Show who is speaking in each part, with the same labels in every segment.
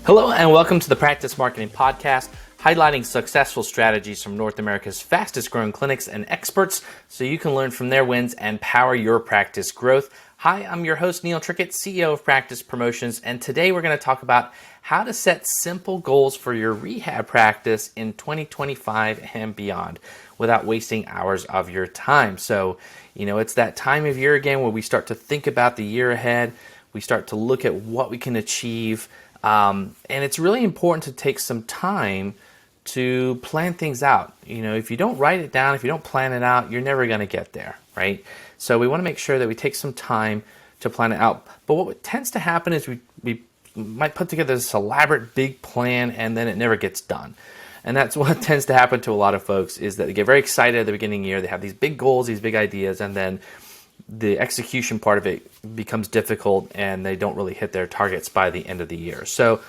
Speaker 1: Hello and welcome to the Practice Marketing Podcast, highlighting successful strategies from North America's fastest growing clinics and experts so you can learn from their wins and power your practice growth. Hi, I'm your host, Neil Trickett, CEO of Practice Promotions, and today we're going to talk about how to set simple goals for your rehab practice in 2025 and beyond without wasting hours of your time. So, it's that time of year again where we start to think about the year ahead. We start to look at what we can achieve. And it's really important to take some time to plan things out. If you don't write it down, if you don't plan it out, you're never going to get there, right? So we want to make sure that we take some time to plan it out. But what tends to happen is we might put together this elaborate big plan and then it never gets done. And that's what tends to happen to a lot of folks, is that they get very excited at the beginning of the year. They have these big goals, these big ideas, and then the execution part of it becomes difficult and they don't really hit their targets by the end of the year. So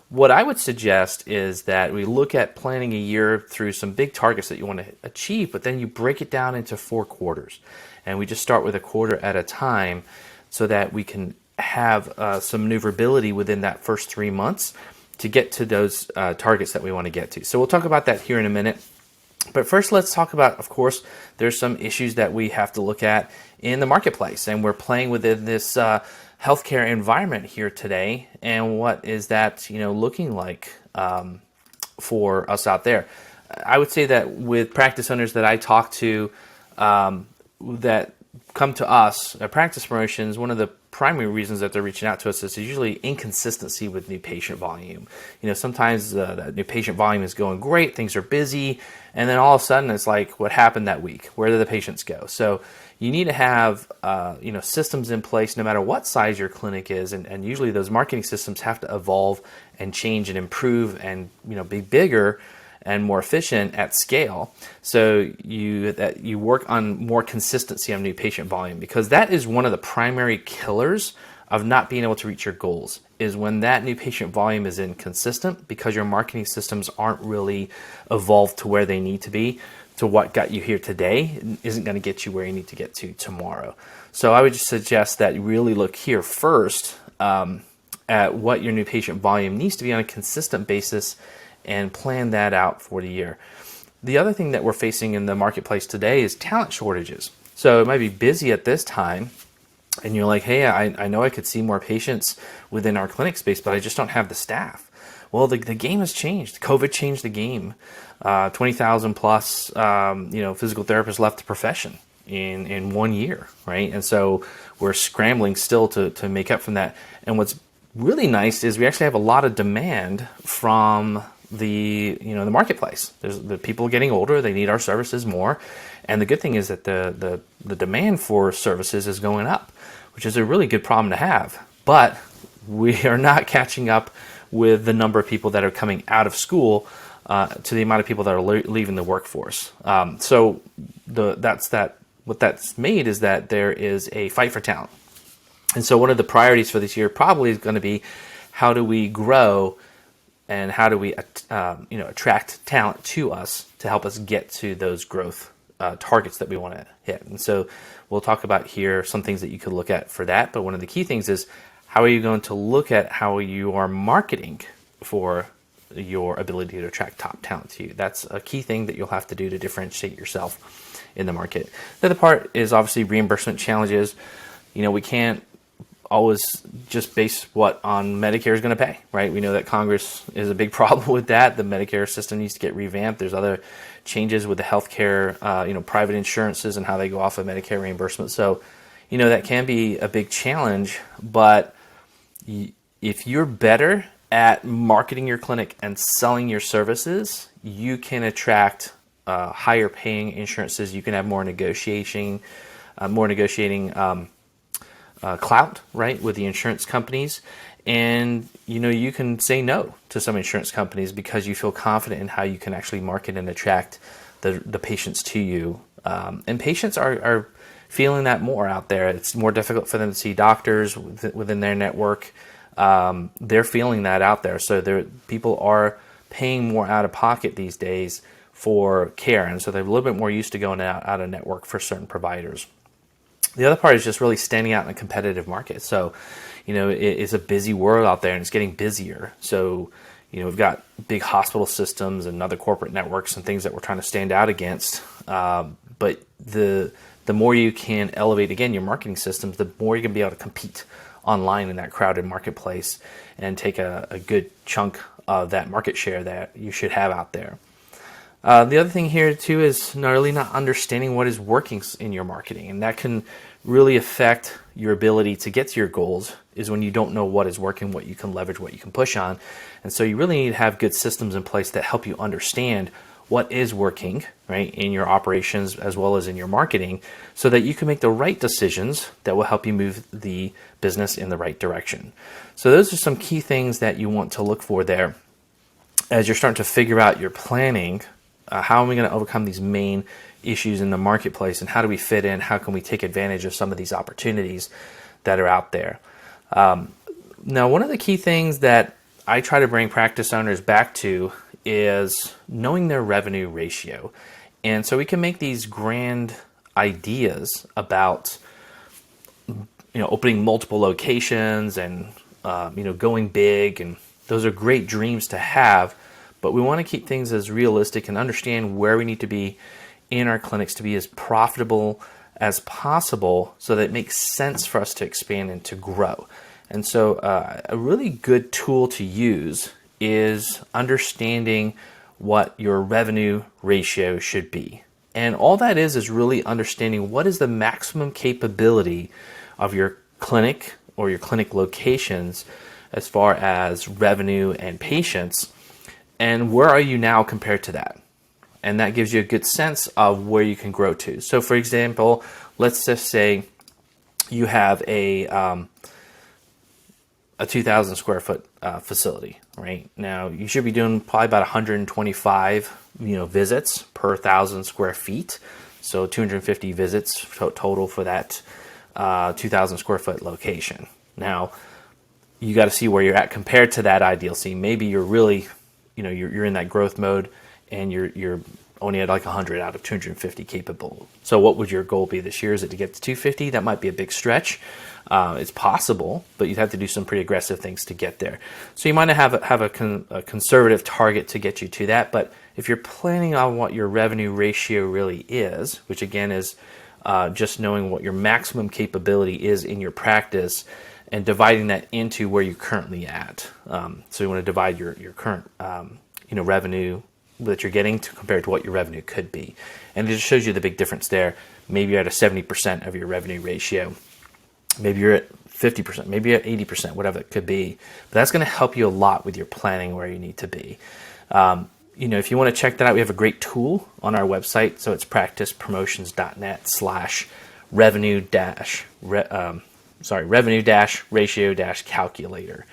Speaker 1: what I would suggest is that we look at planning a year through some big targets that you want to achieve, but then you break it down into 4 quarters. And we just start with a quarter at a time so that we can have some maneuverability within that first 3 months to get to those targets that we want to get to. So we'll talk about that here in a minute. But first, let's talk about, of course, there's some issues that we have to look at in the marketplace. And we're playing within this healthcare environment here today. And what is that, looking like for us out there? I would say that with practice owners that I talk to that come to us at Practice Promotions, one of the primary reasons that they're reaching out to us is usually inconsistency with new patient volume. Sometimes that new patient volume is going great, things are busy, and then all of a sudden it's like, what happened that week? Where did the patients go? So you need to have systems in place no matter what size your clinic is, and usually those marketing systems have to evolve and change and improve and be bigger and more efficient at scale, so you work on more consistency on new patient volume, because that is one of the primary killers of not being able to reach your goals, is when that new patient volume is inconsistent because your marketing systems aren't really evolved to where they need to be. To what got you here today isn't going to get you where you need to get to tomorrow. So I would just suggest that you really look here first at what your new patient volume needs to be on a consistent basis and plan that out for the year. The other thing that we're facing in the marketplace today is talent shortages. So it might be busy at this time, and you're like, hey, I know I could see more patients within our clinic space, but I just don't have the staff. Well, the game has changed. COVID changed the game. 20,000 plus, physical therapists left the profession in 1 year, right? And so we're scrambling still to make up from that. And what's really nice is we actually have a lot of demand from the marketplace. There's the people getting older, they need our services more, and the good thing is that the demand for services is going up, which is a really good problem to have. But we are not catching up with the number of people that are coming out of school to the amount of people that are leaving the workforce. So what that's made is that there is a fight for talent. And so one of the priorities for this year probably is going to be, how do we grow and how do we attract talent to us to help us get to those growth targets that we want to hit. And so we'll talk about here some things that you could look at for that. But one of the key things is, how are you going to look at how you are marketing for your ability to attract top talent to you? That's a key thing that you'll have to do to differentiate yourself in the market. The other part is obviously reimbursement challenges. We can't always just base what on Medicare is going to pay, right? We know that Congress is a big problem with that. The Medicare system needs to get revamped. There's other changes with the healthcare, private insurances and how they go off of Medicare reimbursement. So, that can be a big challenge, but if you're better at marketing your clinic and selling your services, you can attract higher paying insurances. You can have more negotiating clout, right, with the insurance companies. And, you can say no to some insurance companies because you feel confident in how you can actually market and attract the patients to you. And patients are feeling that more out there. It's more difficult for them to see doctors within their network. They're feeling that out there. So people are paying more out of pocket these days for care. And so they're a little bit more used to going out of network for certain providers. The other part is just really standing out in a competitive market. So, it's a busy world out there and it's getting busier. So, we've got big hospital systems and other corporate networks and things that we're trying to stand out against. But the more you can elevate, again, your marketing systems, the more you can be able to compete online in that crowded marketplace and take a good chunk of that market share that you should have out there. The other thing here too is not understanding what is working in your marketing, and that can really affect your ability to get to your goals, is when you don't know what is working, what you can leverage, what you can push on. And so you really need to have good systems in place that help you understand what is working, right, in your operations as well as in your marketing, so that you can make the right decisions that will help you move the business in the right direction. So those are some key things that you want to look for there as you're starting to figure out your planning. How am we going to overcome these main issues in the marketplace, and how do we fit in? How can we take advantage of some of these opportunities that are out there? Now, one of the key things that I try to bring practice owners back to is knowing their revenue ratio. And so we can make these grand ideas about, opening multiple locations and, going big. And those are great dreams to have, but we want to keep things as realistic and understand where we need to be in our clinics to be as profitable as possible, so that it makes sense for us to expand and to grow. And so a really good tool to use is understanding what your revenue ratio should be. And all that is really understanding what is the maximum capability of your clinic or your clinic locations as far as revenue and patients, and where are you now compared to that. And that gives you a good sense of where you can grow to. So for example, let's just say you have a 2,000 square foot facility, right? Now you should be doing probably about 125, visits per 1,000 square feet. So 250 visits total for that 2,000 square foot location. Now you got to see where you're at compared to that ideal scene. Maybe you're really, you're in that growth mode, and you're only at like 100 out of 250 capable. So what would your goal be this year? Is it to get to 250? That might be a big stretch. It's possible, but you'd have to do some pretty aggressive things to get there. So you might have a conservative target to get you to that. But if you're planning on what your revenue ratio really is, which again is just knowing what your maximum capability is in your practice and dividing that into where you're currently at. So you want to divide your current revenue that you're getting compared to what your revenue could be. And it just shows you the big difference there. Maybe you're at a 70% of your revenue ratio. Maybe you're at 50%, maybe you're at 80%, whatever it could be. But that's going to help you a lot with your planning where you need to be. If you want to check that out, we have a great tool on our website. So it's practicepromotions.net/revenue-ratio-calculator.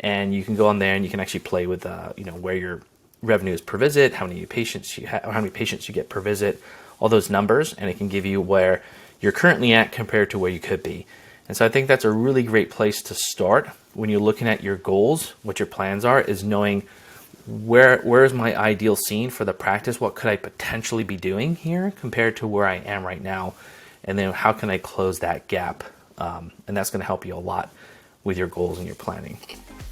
Speaker 1: And you can go on there and you can actually play with, where your revenue is per visit, how many patients you have, how many patients you get per visit, all those numbers, and it can give you where you're currently at compared to where you could be. And so I think that's a really great place to start when you're looking at your goals, what your plans are, is knowing where is my ideal scene for the practice, what could I potentially be doing here compared to where I am right now, and then how can I close that gap, and that's going to help you a lot with your goals and your planning.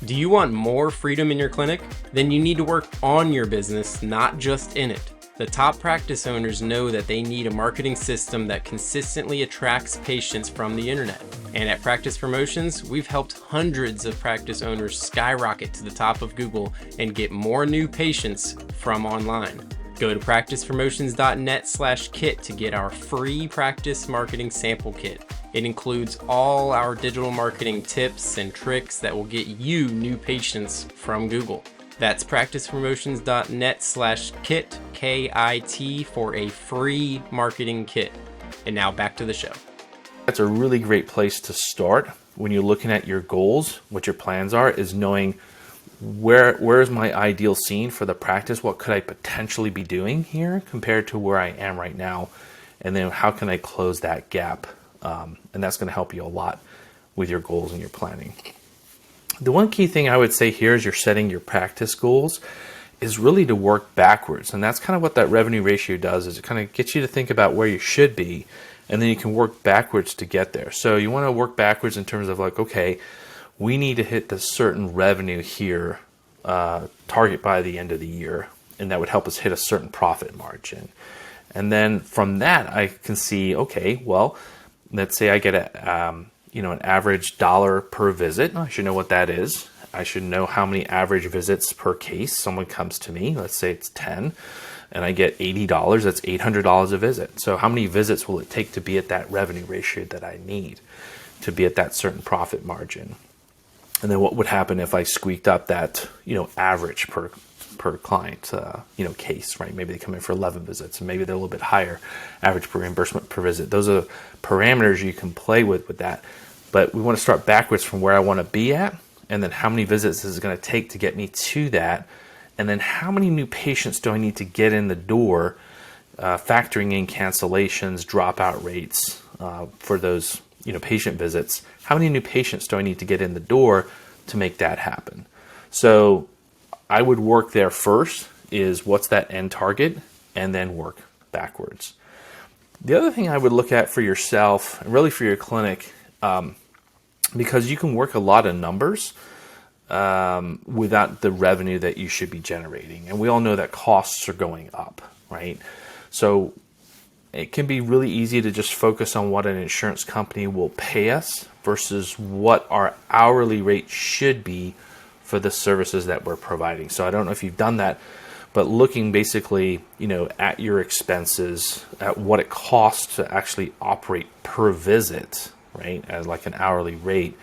Speaker 2: Do you want more freedom in your clinic? Then you need to work on your business, not just in it. The top practice owners know that they need a marketing system that consistently attracts patients from the internet. And at Practice Promotions, we've helped hundreds of practice owners skyrocket to the top of Google and get more new patients from online. Go to practicepromotions.net/kit to get our free practice marketing sample kit. It includes all our digital marketing tips and tricks that will get you new patients from Google. That's practicepromotions.net/kit, KIT, for a free marketing kit. And now back to the show.
Speaker 1: That's a really great place to start when you're looking at your goals, what your plans are, is knowing where is my ideal scene for the practice, what could I potentially be doing here compared to where I am right now, and then how can I close that gap, and that's going to help you a lot with your goals and your planning. The one key thing I would say here as you're setting your practice goals is really to work backwards, and that's kind of what that revenue ratio does, is it kind of gets you to think about where you should be and then you can work backwards to get there. So you want to work backwards in terms of like, okay, we need to hit the certain revenue here, target by the end of the year, and that would help us hit a certain profit margin. And then from that, I can see, okay, well, let's say I get an average dollar per visit. I should know what that is. I should know how many average visits per case someone comes to me. Let's say it's 10, and I get $80. That's $800 a visit. So how many visits will it take to be at that revenue ratio that I need to be at that certain profit margin? And then what would happen if I squeaked up that, average per client, case, right? Maybe they come in for 11 visits, and maybe they're a little bit higher average per reimbursement per visit. Those are parameters you can play with that. But we want to start backwards from where I want to be at, and then how many visits is it going to take to get me to that, and then how many new patients do I need to get in the door, factoring in cancellations, dropout rates for those patient visits. How many new patients do I need to get in the door to make that happen? So I would work there first, is what's that end target, and then work backwards. The other thing I would look at for yourself, and really for your clinic, because you can work a lot of numbers without the revenue that you should be generating. And we all know that costs are going up, right? So it can be really easy to just focus on what an insurance company will pay us versus what our hourly rate should be for the services that we're providing. So I don't know if you've done that, but looking basically, at your expenses, at what it costs to actually operate per visit, right, as like an hourly rate,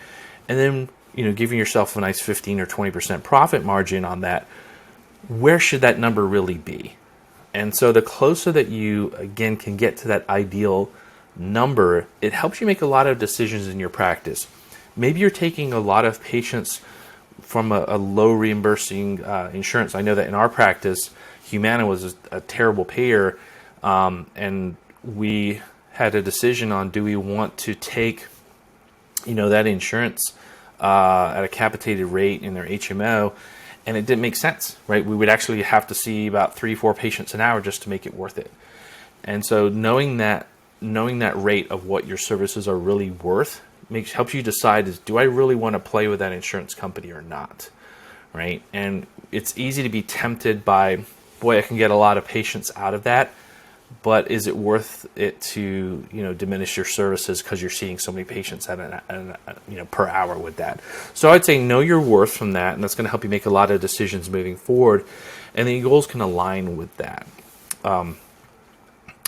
Speaker 1: and then, giving yourself a nice 15 or 20% profit margin on that, where should that number really be? And so the closer that you, again, can get to that ideal number, it helps you make a lot of decisions in your practice. Maybe you're taking a lot of patients from a low reimbursing insurance. I know that in our practice, Humana was a terrible payer, and we had a decision on, do we want to take that insurance at a capitated rate in their HMO, and it didn't make sense, right? We would actually have to see about 3-4 patients an hour just to make it worth it. And so knowing that rate of what your services are really worth helps you decide, do I really want to play with that insurance company or not, right? And it's easy to be tempted by, boy, I can get a lot of patients out of that, but is it worth it to diminish your services because you're seeing so many patients at per hour with that? So I'd say know your worth from that, and that's going to help you make a lot of decisions moving forward, and then your goals can align with that. And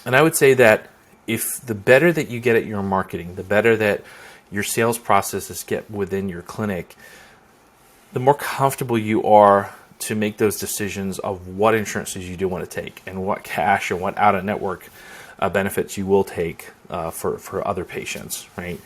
Speaker 1: I would say that if the better that you get at your marketing, the better that your sales processes get within your clinic, the more comfortable you are to make those decisions of what insurances you do want to take and what cash or what out-of-network benefits you will take for other patients, right?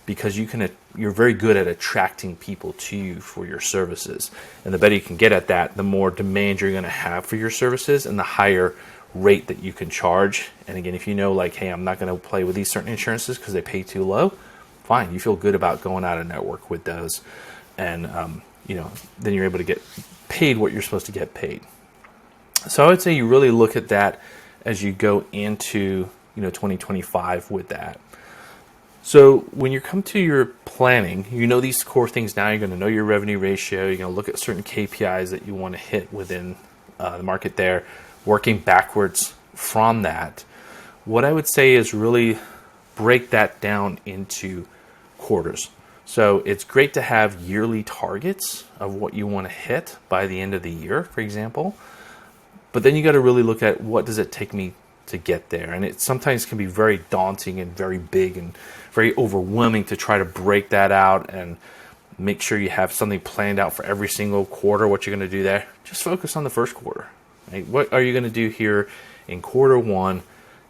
Speaker 1: Because you're very good at attracting people to you for your services. And the better you can get at that, the more demand you're going to have for your services and the higher rate that you can charge. And again, if you know, like, hey, I'm not going to play with these certain insurances because they pay too low, fine. You feel good about going out of network with those. And, then you're able to get paid what you're supposed to get paid. So I would say you really look at that as you go into 2025 with that. So when you come to your planning, these core things now. You're going to know your revenue ratio. You're going to look at certain KPIs that you want to hit within the market there, working backwards from that. What I would say is really break that down into quarters. So it's great to have yearly targets of what you want to hit by the end of the year, for example. But then you got to really look at, what does it take me to get there? And it sometimes can be very daunting and very big and very overwhelming to try to break that out and make sure you have something planned out for every single quarter, what you're going to do there. Just focus on the first quarter. Right? What are you going to do here in quarter one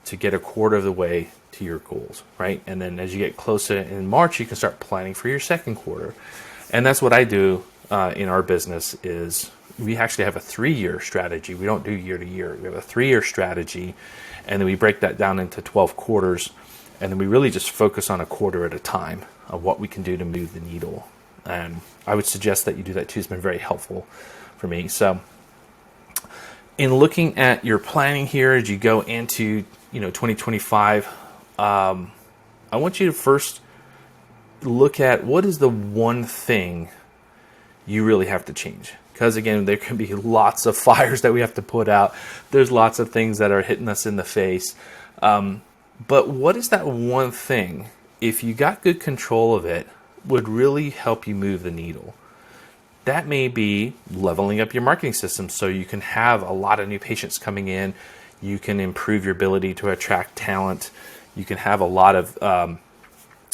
Speaker 1: to get a quarter of the way to your goals, right? And then as you get closer in March, you can start planning for your second quarter. And that's what I do in our business. Is we actually have a 3-year strategy. We don't do year to year. We have a 3-year strategy, and then we break that down into 12 quarters, and then we really just focus on a quarter at a time of what we can do to move the needle. And I would suggest that you do that too. It's been very helpful for me. So in looking at your planning here as you go into 2025, I want you to first look at what is the one thing you really have to change. Because again, there can be lots of fires that we have to put out. There's lots of things that are hitting us in the face. But what is that one thing, if you got good control of it, would really help you move the needle? That may be leveling up your marketing system so you can have a lot of new patients coming in. You can improve your ability to attract talent. You can have a lot of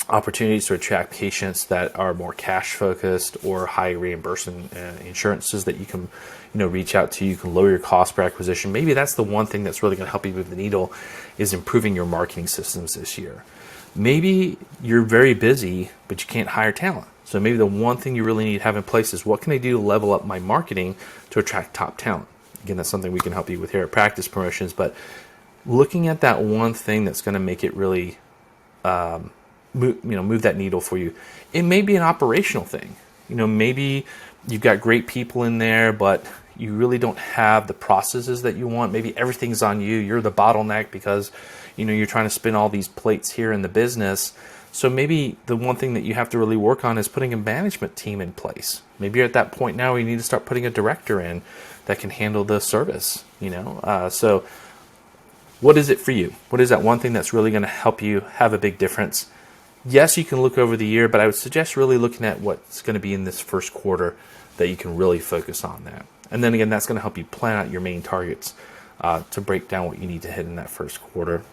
Speaker 1: opportunities to attract patients that are more cash focused or high reimbursement insurances that you can reach out to. You can lower your cost per acquisition. Maybe that's the one thing that's really going to help you move the needle, is improving your marketing systems this year. Maybe you're very busy, but you can't hire talent. So maybe the one thing you really need to have in place is, what can I do to level up my marketing to attract top talent? Again, that's something we can help you with here at Practice Promotions, but looking at that one thing that's going to make it really move that needle for you. It may be an operational thing. Maybe you've got great people in there, but you really don't have the processes that you want. Maybe everything's on you. You're the bottleneck because you're trying to spin all these plates here in the business. So maybe the one thing that you have to really work on is putting a management team in place. Maybe you're at that point now where you need to start putting a director in that can handle the service. So what is it for you? What is that one thing that's really going to help you have a big difference? Yes, you can look over the year, but I would suggest really looking at what's going to be in this first quarter that you can really focus on that. And then again, that's going to help you plan out your main targets to break down what you need to hit in that first quarter.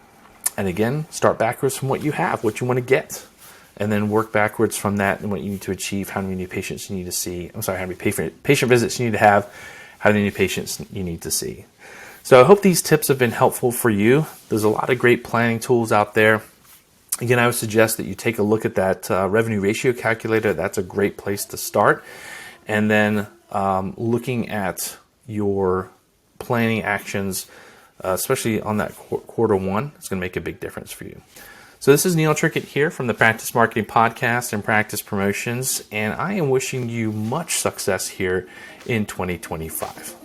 Speaker 1: And again, start backwards from what you have, what you want to get, and then work backwards from that and what you need to achieve, how many new patients you need to see. How many patient visits you need to have, how many new patients you need to see. So I hope these tips have been helpful for you. There's a lot of great planning tools out there. Again, I would suggest that you take a look at that revenue ratio calculator. That's a great place to start. And then looking at your planning actions, especially on that quarter one, it's going to make a big difference for you. So this is Neil Trickett here from the Practice Marketing Podcast and Practice Promotions, and I am wishing you much success here in 2025.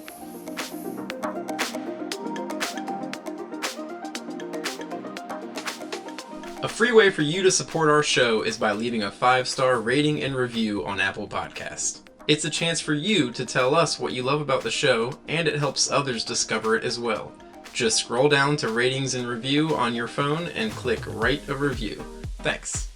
Speaker 2: A free way for you to support our show is by leaving a 5-star rating and review on Apple Podcasts. It's a chance for you to tell us what you love about the show, and it helps others discover it as well. Just scroll down to ratings and review on your phone and click write a review. Thanks.